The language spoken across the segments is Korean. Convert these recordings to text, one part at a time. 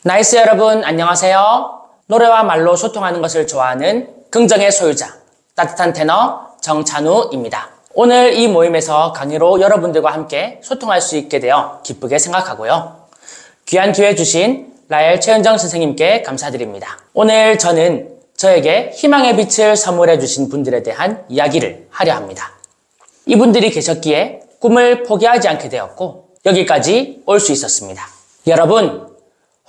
나이스 여러분 안녕하세요. 노래와 말로 소통하는 것을 좋아하는 긍정의 소유자 따뜻한 테너 정찬우입니다. 오늘 이 모임에서 강의로 여러분들과 함께 소통할 수 있게 되어 기쁘게 생각하고요. 귀한 기회 주신 라엘 최은정 선생님께 감사드립니다. 오늘 저는 저에게 희망의 빛을 선물해 주신 분들에 대한 이야기를 하려 합니다. 이분들이 계셨기에 꿈을 포기하지 않게 되었고 여기까지 올 수 있었습니다. 여러분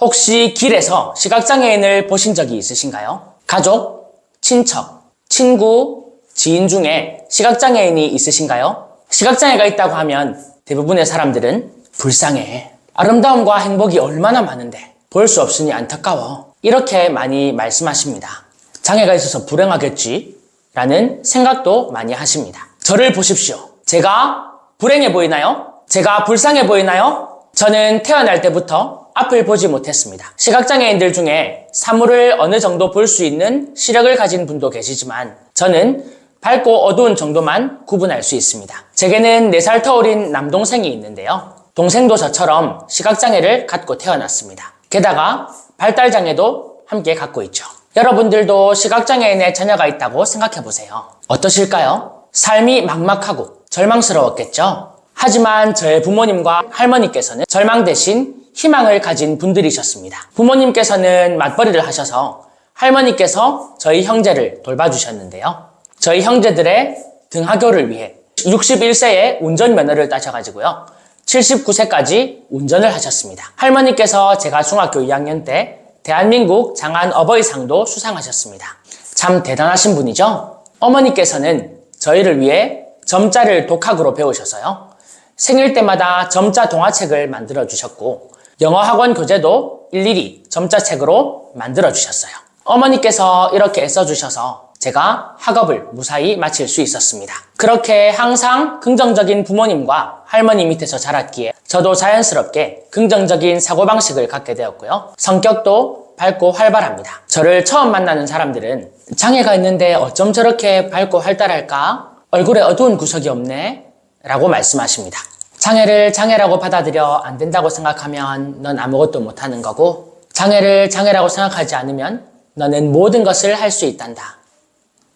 혹시 길에서 시각장애인을 보신 적이 있으신가요? 가족, 친척, 친구, 지인 중에 시각장애인이 있으신가요? 시각장애가 있다고 하면 대부분의 사람들은 불쌍해. 아름다움과 행복이 얼마나 많은데 볼 수 없으니 안타까워. 이렇게 많이 말씀하십니다. 장애가 있어서 불행하겠지? 라는 생각도 많이 하십니다. 저를 보십시오. 제가 불행해 보이나요? 제가 불쌍해 보이나요? 저는 태어날 때부터 앞을 보지 못했습니다. 시각장애인들 중에 사물을 어느 정도 볼 수 있는 시력을 가진 분도 계시지만 저는 밝고 어두운 정도만 구분할 수 있습니다. 제게는 4살 더 어린 남동생이 있는데요. 동생도 저처럼 시각장애를 갖고 태어났습니다. 게다가 발달장애도 함께 갖고 있죠. 여러분들도 시각장애인의 자녀가 있다고 생각해보세요. 어떠실까요? 삶이 막막하고 절망스러웠겠죠? 하지만 저의 부모님과 할머니께서는 절망 대신 희망을 가진 분들이셨습니다. 부모님께서는 맞벌이를 하셔서 할머니께서 저희 형제를 돌봐주셨는데요. 저희 형제들의 등하교를 위해 61세에 운전면허를 따셔가지고요. 79세까지 운전을 하셨습니다. 할머니께서 제가 중학교 2학년 때 대한민국 장안 어버이상도 수상하셨습니다. 참 대단하신 분이죠? 어머니께서는 저희를 위해 점자를 독학으로 배우셔서요. 생일 때마다 점자 동화책을 만들어주셨고 영어 학원 교재도 일일이 점자책으로 만들어주셨어요. 어머니께서 이렇게 애써주셔서 제가 학업을 무사히 마칠 수 있었습니다. 그렇게 항상 긍정적인 부모님과 할머니 밑에서 자랐기에 저도 자연스럽게 긍정적인 사고방식을 갖게 되었고요. 성격도 밝고 활발합니다. 저를 처음 만나는 사람들은 장애가 있는데 어쩜 저렇게 밝고 활달할까? 얼굴에 어두운 구석이 없네? 라고 말씀하십니다. 장애를 장애라고 받아들여 안 된다고 생각하면 넌 아무것도 못하는 거고 장애를 장애라고 생각하지 않으면 너는 모든 것을 할 수 있단다.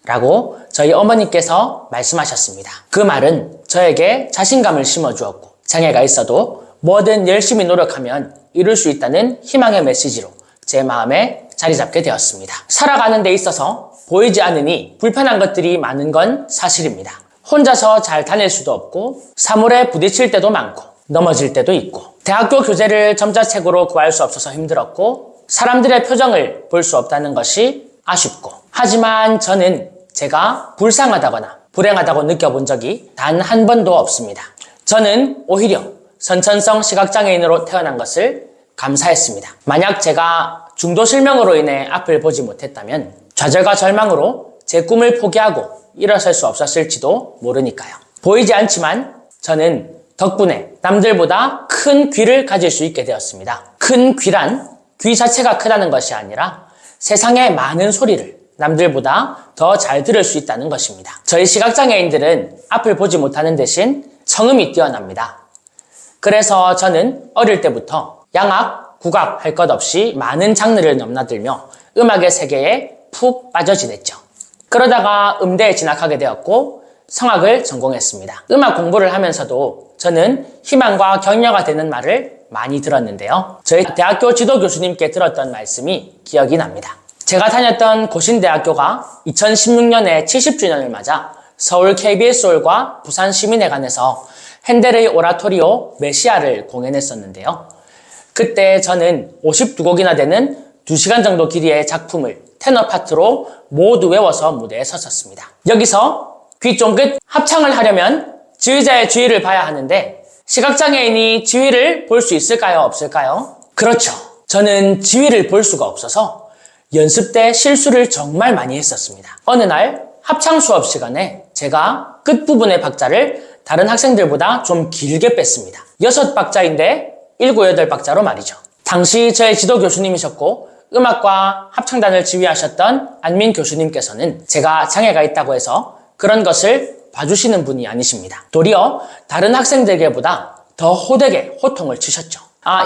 라고 저희 어머니께서 말씀하셨습니다. 그 말은 저에게 자신감을 심어주었고 장애가 있어도 뭐든 열심히 노력하면 이룰 수 있다는 희망의 메시지로 제 마음에 자리 잡게 되었습니다. 살아가는 데 있어서 보이지 않으니 불편한 것들이 많은 건 사실입니다. 혼자서 잘 다닐 수도 없고 사물에 부딪힐 때도 많고 넘어질 때도 있고 대학교 교재를 점자책으로 구할 수 없어서 힘들었고 사람들의 표정을 볼 수 없다는 것이 아쉽고 하지만 저는 제가 불쌍하다거나 불행하다고 느껴본 적이 단 한 번도 없습니다. 저는 오히려 선천성 시각장애인으로 태어난 것을 감사했습니다. 만약 제가 중도실명으로 인해 앞을 보지 못했다면 좌절과 절망으로 제 꿈을 포기하고 일어설 수 없었을지도 모르니까요. 보이지 않지만 저는 덕분에 남들보다 큰 귀를 가질 수 있게 되었습니다. 큰 귀란 귀 자체가 크다는 것이 아니라 세상의 많은 소리를 남들보다 더 잘 들을 수 있다는 것입니다. 저희 시각장애인들은 앞을 보지 못하는 대신 청음이 뛰어납니다. 그래서 저는 어릴 때부터 양악, 국악 할 것 없이 많은 장르를 넘나들며 음악의 세계에 푹 빠져 지냈죠. 그러다가 음대에 진학하게 되었고 성악을 전공했습니다. 음악 공부를 하면서도 저는 희망과 격려가 되는 말을 많이 들었는데요. 저희 대학교 지도 교수님께 들었던 말씀이 기억이 납니다. 제가 다녔던 고신대학교가 2016년에 70주년을 맞아 서울 KBS홀과 부산 시민회관에서 핸델의 오라토리오 메시아를 공연했었는데요. 그때 저는 52곡이나 되는 2시간 정도 길이의 작품을 테너 파트로 모두 외워서 무대에 섰었습니다. 여기서 귀 쫑긋 합창을 하려면 지휘자의 주의를 봐야 하는데 시각장애인이 지휘를 볼 수 있을까요? 없을까요? 그렇죠. 저는 지휘를 볼 수가 없어서 연습 때 실수를 정말 많이 했었습니다. 어느 날 합창 수업 시간에 제가 끝부분의 박자를 다른 학생들보다 좀 길게 뺐습니다. 6박자인데 7, 8박자로 말이죠. 당시 저의 지도 교수님이셨고 음악과 합창단을 지휘하셨던 안민 교수님께서는 제가 장애가 있다고 해서 그런 것을 봐주시는 분이 아니십니다. 도리어 다른 학생들에게보다 더 호되게 호통을 치셨죠.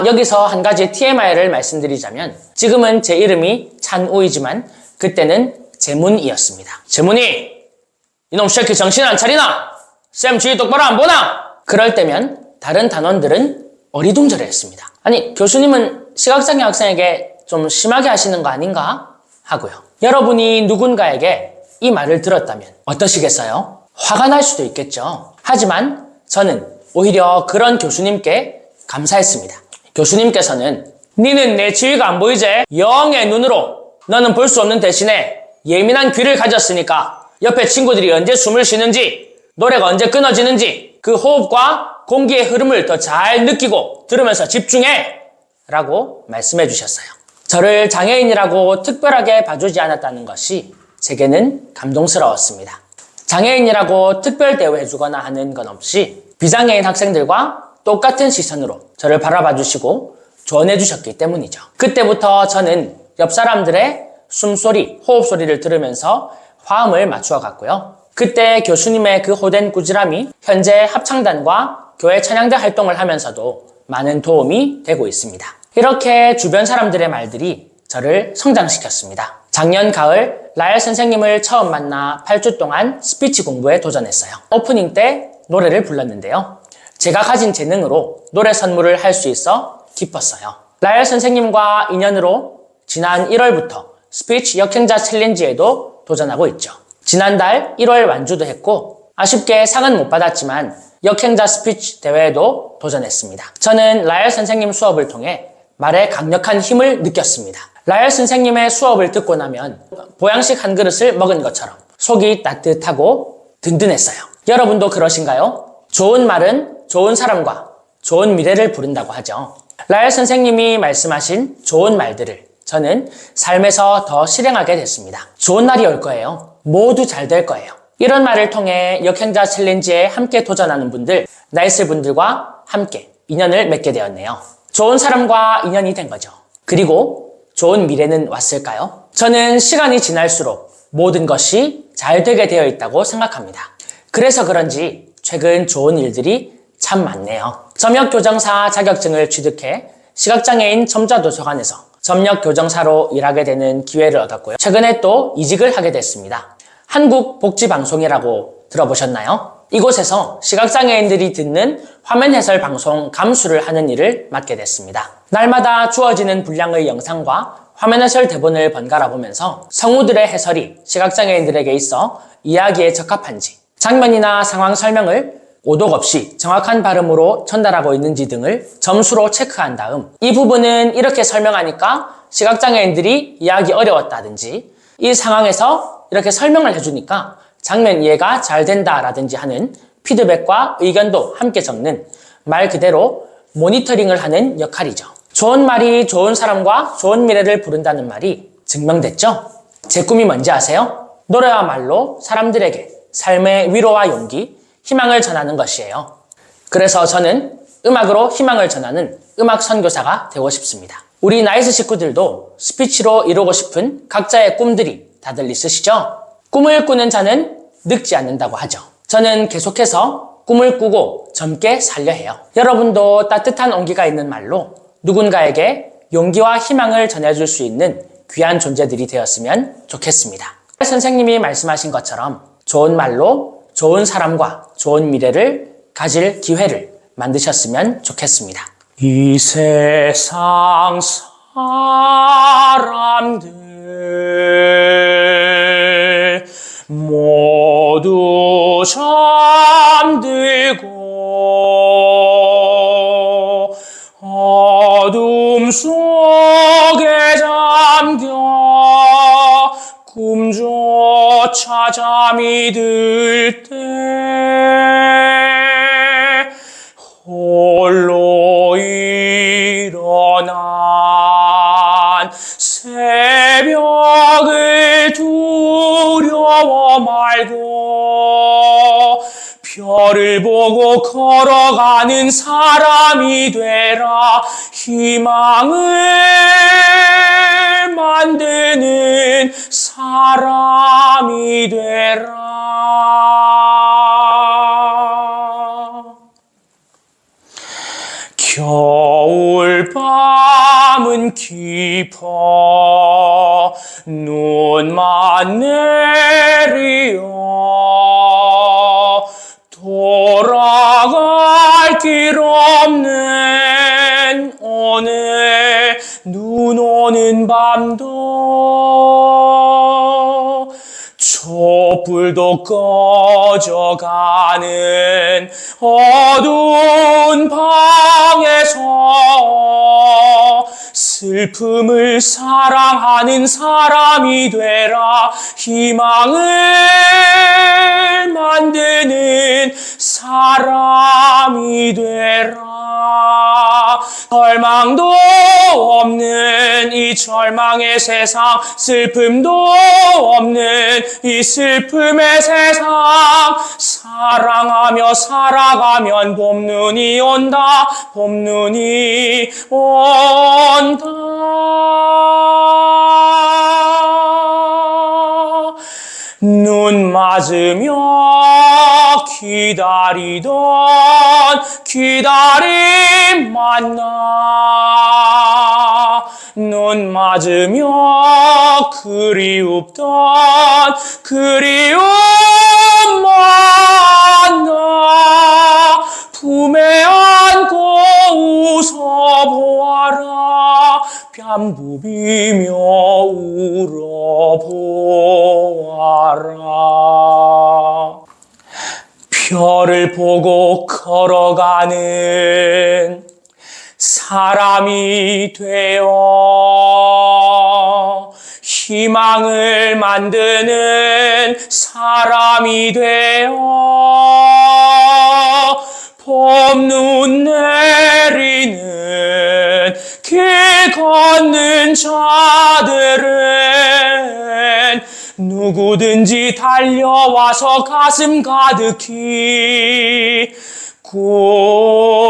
여기서 한 가지 TMI를 말씀드리자면 지금은 제 이름이 찬우이지만 그때는 재문이었습니다. 재문이! 이놈 새끼 정신 안 차리나? 쌤 주의 똑바로 안 보나? 그럴 때면 다른 단원들은 어리둥절해했습니다. 아니, 교수님은 시각장애 학생에게 좀 심하게 하시는 거 아닌가? 하고요. 여러분이 누군가에게 이 말을 들었다면 어떠시겠어요? 화가 날 수도 있겠죠. 하지만 저는 오히려 그런 교수님께 감사했습니다. 교수님께서는 니는 내 지위가 안 보이지? 영의 눈으로 너는 볼 수 없는 대신에 예민한 귀를 가졌으니까 옆에 친구들이 언제 숨을 쉬는지, 노래가 언제 끊어지는지 그 호흡과 공기의 흐름을 더 잘 느끼고 들으면서 집중해! 라고 말씀해 주셨어요. 저를 장애인이라고 특별하게 봐주지 않았다는 것이 제게는 감동스러웠습니다. 장애인이라고 특별 대우해주거나 하는 건 없이 비장애인 학생들과 똑같은 시선으로 저를 바라봐 주시고 조언해 주셨기 때문이죠. 그때부터 저는 옆 사람들의 숨소리, 호흡소리를 들으면서 화음을 맞추어 갔고요. 그때 교수님의 그 호된 꾸지람이 현재 합창단과 교회 찬양대 활동을 하면서도 많은 도움이 되고 있습니다. 이렇게 주변 사람들의 말들이 저를 성장시켰습니다. 작년 가을 라엘 선생님을 처음 만나 8주 동안 스피치 공부에 도전했어요. 오프닝 때 노래를 불렀는데요. 제가 가진 재능으로 노래 선물을 할 수 있어 기뻤어요. 라엘 선생님과 인연으로 지난 1월부터 스피치 역행자 챌린지에도 도전하고 있죠. 지난달 1월 완주도 했고 아쉽게 상은 못 받았지만 역행자 스피치 대회에도 도전했습니다. 저는 라엘 선생님 수업을 통해 말에 강력한 힘을 느꼈습니다. 라엘 선생님의 수업을 듣고 나면 보양식 한 그릇을 먹은 것처럼 속이 따뜻하고 든든했어요. 여러분도 그러신가요? 좋은 말은 좋은 사람과 좋은 미래를 부른다고 하죠. 라엘 선생님이 말씀하신 좋은 말들을 저는 삶에서 더 실행하게 됐습니다. 좋은 날이 올 거예요. 모두 잘 될 거예요. 이런 말을 통해 역행자 챌린지에 함께 도전하는 분들, 나이스 분들과 함께 인연을 맺게 되었네요. 좋은 사람과 인연이 된 거죠. 그리고 좋은 미래는 왔을까요? 저는 시간이 지날수록 모든 것이 잘 되게 되어 있다고 생각합니다. 그래서 그런지 최근 좋은 일들이 참 많네요. 점역교정사 자격증을 취득해 시각장애인 첨자도서관에서 점역교정사로 일하게 되는 기회를 얻었고요. 최근에 또 이직을 하게 됐습니다. 한국복지방송이라고 들어보셨나요? 이곳에서 시각장애인들이 듣는 화면 해설 방송 감수를 하는 일을 맡게 됐습니다. 날마다 주어지는 분량의 영상과 화면 해설 대본을 번갈아 보면서 성우들의 해설이 시각장애인들에게 있어 이야기에 적합한지, 장면이나 상황 설명을 오독 없이 정확한 발음으로 전달하고 있는지 등을 점수로 체크한 다음 이 부분은 이렇게 설명하니까 시각장애인들이 이해하기 어려웠다든지 이 상황에서 이렇게 설명을 해주니까 장면 이해가 잘 된다라든지 하는 피드백과 의견도 함께 적는 말 그대로 모니터링을 하는 역할이죠. 좋은 말이 좋은 사람과 좋은 미래를 부른다는 말이 증명됐죠? 제 꿈이 뭔지 아세요? 노래와 말로 사람들에게 삶의 위로와 용기, 희망을 전하는 것이에요. 그래서 저는 음악으로 희망을 전하는 음악 선교사가 되고 싶습니다. 우리 나이스 식구들도 스피치로 이루고 싶은 각자의 꿈들이 다들 있으시죠? 꿈을 꾸는 자는 늙지 않는다고 하죠. 저는 계속해서 꿈을 꾸고 젊게 살려 해요. 여러분도 따뜻한 온기가 있는 말로 누군가에게 용기와 희망을 전해줄 수 있는 귀한 존재들이 되었으면 좋겠습니다. 선생님이 말씀하신 것처럼 좋은 말로 좋은 사람과 좋은 미래를 가질 기회를 만드셨으면 좋겠습니다. 이 세상 사람들 모두 잠들고 어둠 속에 잠겨 꿈조차 잠이 들 때 홀로 일어난 새벽을 두려워 말고 별을 보고 걸어가는 사람이 되라. 희망을 만드는 사람이 되라. 겨울 밤은 깊어 눈만 내리어 돌아갈 길 없는 오늘 눈 오는 밤도 촛불도 꺼져가는 어두운 방에서 슬픔을 사랑하는 사람이 되라 희망을 만드는 사람이 되라 절망도 없는 이 절망의 세상 슬픔도 없는 이 슬픔의 세상 사랑하며 살아가면 봄눈이 온다 봄눈이 온다 눈 맞으며 기다리던 기다림 만나 눈 맞으며 그리웠던 그리움 만나 품에 안고 웃어보아라 뺨 부비며 울어보아라 별을 보고 걸어가는 사람이 되어 희망을 만드는 사람이 되어 봄눈 내리는 길 걷는 자들은 누구든지 달려와서 가슴 가득히 꿈을